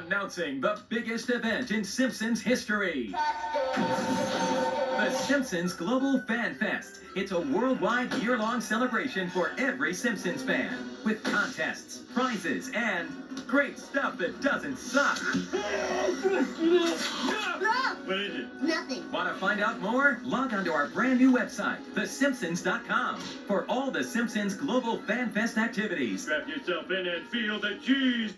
Announcing the biggest event in Simpsons history. The Simpsons Global Fan Fest. It's a worldwide year-long celebration for every Simpsons fan. With contests, prizes, and great stuff that doesn't suck. What is it? Nothing. Want to find out more? Log on to our brand new website, thesimpsons.com, for all the Simpsons Global Fan Fest activities. Strap yourself in and feel the cheese.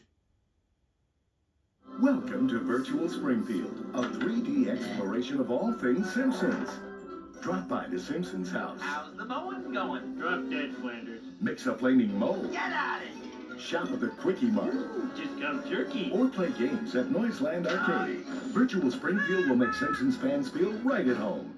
Welcome to Virtual Springfield, a 3D exploration of all things Simpsons. Drop by the Simpsons house. How's the mowing going? Drop dead, Flanders. Mix a flaming mow. Get out of here. Shop at the Quickie Mart. Just come jerky. Or play games at Noiseland Arcade. Virtual Springfield will make Simpsons fans feel right at home.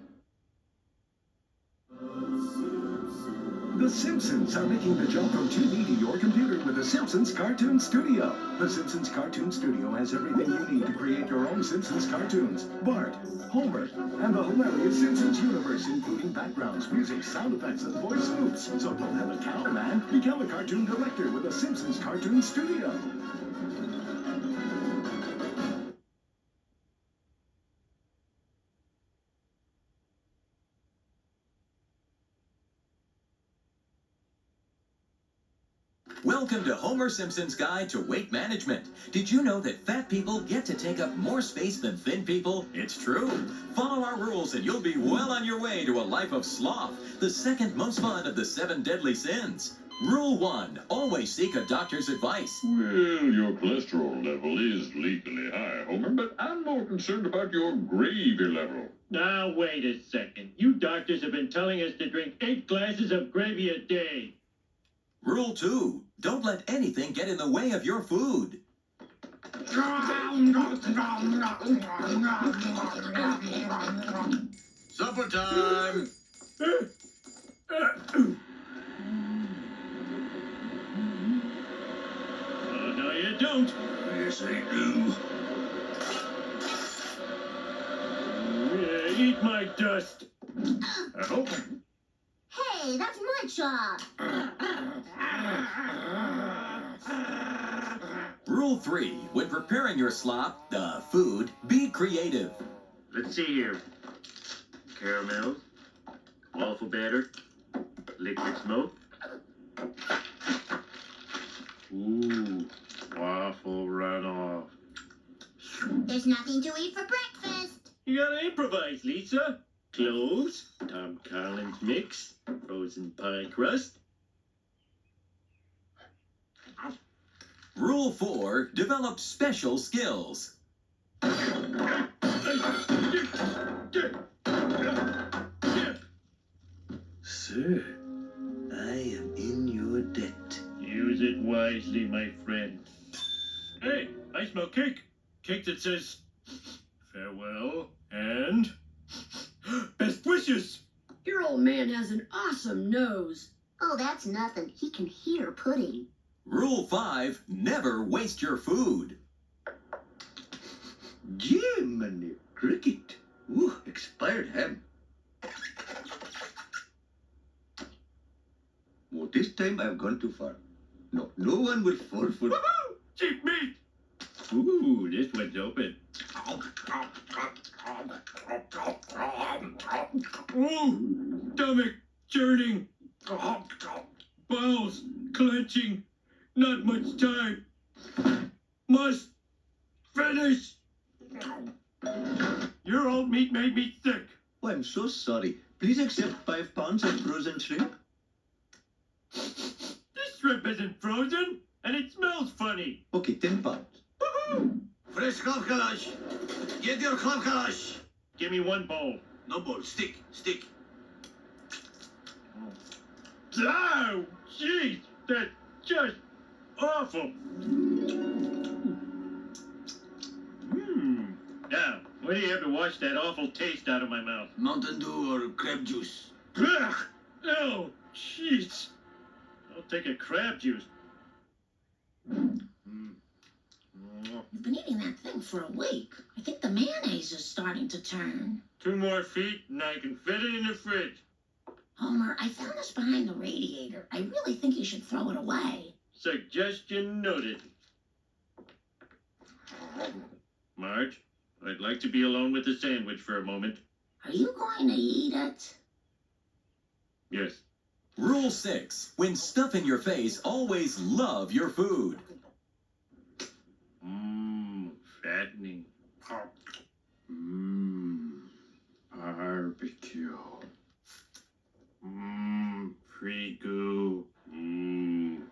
The Simpsons are making the jump from TV to your computer with the Simpsons Cartoon Studio. The Simpsons Cartoon Studio has everything you need to create your own Simpsons cartoons. Bart, Homer, and the hilarious Simpsons universe, including backgrounds, music, sound effects, and voice loops. So don't have a cow, man. Become a cartoon director with the Simpsons Cartoon Studio. Welcome to Homer Simpson's Guide to Weight Management. Did you know that fat people get to take up more space than thin people? It's true. Follow our rules and you'll be well on your way to a life of sloth, the second most fun of the 7 deadly sins. Rule 1. Always seek a doctor's advice. Well, your cholesterol level is legally high, Homer, but I'm more concerned about your gravy level. Now, wait a second. You doctors have been telling us to drink 8 glasses of gravy a day. Rule 2. Don't let anything get in the way of your food. Supper time! Oh, no, you don't. Yes, I do. Eat my dust. I hope. Hey, that's my job. Rule 3. When preparing your slop, the food, be creative. Let's see here. Caramel, waffle batter, liquid smoke. Ooh, waffle runoff. There's nothing to eat for breakfast. You gotta improvise, Lisa. Cloves, Tom Collins mix, frozen pie crust. Rule 4. Develop special skills. Sir, I am in your debt. Use it wisely, my friend. Hey, I smell cake. Cake that says farewell and best wishes. Your old man has an awesome nose. Oh, that's nothing. He can hear pudding. Rule 5. Never waste your food. Jim and cricket. Ooh, expired ham. Well, this time I've gone too far. No one will fall for... Woohoo! Cheap meat! Ooh, this one's open. Ooh, stomach churning. Bowels clenching. Not much time. Must finish. Your old meat made me sick. Oh, I'm so sorry. Please accept 5 pounds of frozen shrimp. This shrimp isn't frozen, and it smells funny. Okay, 10 pounds. Woohoo! Fresh club kalash. Get your club kalash. Give me 1 bowl. No bowl, stick. Oh, jeez, that's just awful. Now, what do you have to wash that awful taste out of my mouth? Mountain Dew or crab juice. Ugh! Oh, jeez. I'll take a crab juice. You've been eating that thing for a week. I think the mayonnaise is starting to turn. 2 more feet, and I can fit it in the fridge. Homer, I found this behind the radiator. I really think you should throw it away. Suggestion noted. Marge, I'd like to be alone with the sandwich for a moment. Are you going to eat it? Yes. Rule 6. When stuffing your face, always love your food. Fattening. Barbecue. Free goo.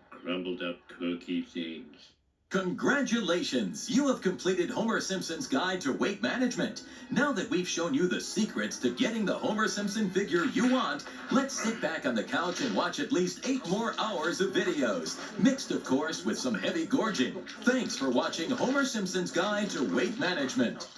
Crumbled up cookie things. Congratulations! You have completed Homer Simpson's Guide to Weight Management. Now that we've shown you the secrets to getting the Homer Simpson figure you want, let's sit back on the couch and watch at least 8 more hours of videos, mixed, of course, with some heavy gorging. Thanks for watching Homer Simpson's Guide to Weight Management.